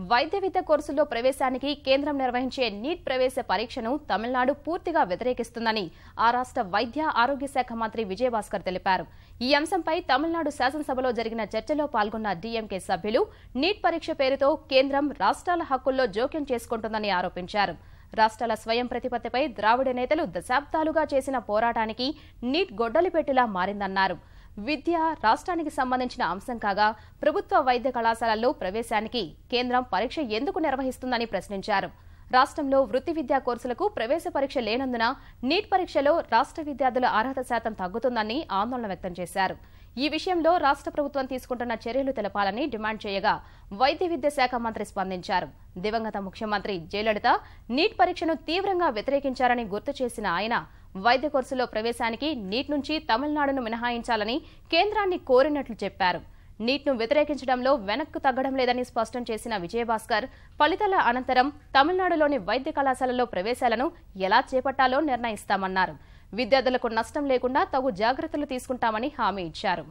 వైద్య విద్య కోర్సుల్లో ప్రవేశానికి కేంద్రం నిర్వహించే నీట్ ప్రవేశ పరీక్షను తమిళనాడు పూర్తిగా వ్యతిరేకిస్తుందని ఆ రాష్ట్ర వైద్య ఆరోగ్య శాఖ మంత్రి విజయభాస్కర్ తెలిపారు. ఈ అంశంపై తమిళనాడు శాసనసభలో జరిగిన చర్చలో పాల్గొన్న డీఎంకే సభ్యులు నీట్ పరీక్ష పేరుతో కేంద్రం రాష్ట్రాల హక్కుల్లో జోక్యం చేసుకుంటుందని ఆరోపించారు. రాష్ట్రాల స్వయం ప్రతిపత్తిపై ద్రావిడ నేతలు దశాబ్దాలుగా చేసిన పోరాటానికి నీట్ గొడ్డలిపెట్టిలా మారిందన్నారు. విద్య రాష్ట్రానికి సంబంధించిన అంశం కాగా ప్రభుత్వ వైద్య కళాశాలల్లో ప్రవేశానికి కేంద్రం పరీక్ష ఎందుకు నిర్వహిస్తుందని ప్రశ్నించారు. రాష్ట్రంలో వృత్తి విద్యా కోర్సులకు ప్రవేశ పరీక్ష లేనందున నీట్ పరీక్షలో రాష్ట్ర విద్యార్థుల అర్హత శాతం తగ్గుతుందని ఆందోళన వ్యక్తం చేశారు. ఈ విషయంలో రాష్ట్ర ప్రభుత్వం తీసుకుంటున్న చర్యలు తెలపాలని డిమాండ్ చేయగా వైద్య విద్యా శాఖ మంత్రి స్పందించారు. దివంగత ముఖ్యమంత్రి జయలలిత నీట్ పరీక్షను తీవ్రంగా వ్యతిరేకించారని గుర్తు చేసిన ఆయన వైద్య కోర్సులో ప్రవేశానికి నీట్ నుంచి తమిళనాడును మినహాయించాలని కేంద్రాన్ని కోరినట్లు చెప్పారు. నీట్ను వ్యతిరేకించడంలో వెనక్కు తగ్గడం లేదని స్పష్టం చేసిన విజయభాస్కర్ ఫలితాల అనంతరం తమిళనాడులోని వైద్య కళాశాలలో ప్రవేశాలను ఎలా చేపట్టాలో నిర్ణయిస్తామన్నారు. విద్యార్థులకు నష్టం లేకుండా తగు జాగ్రత్తలు తీసుకుంటామని హామీ ఇచ్చారు.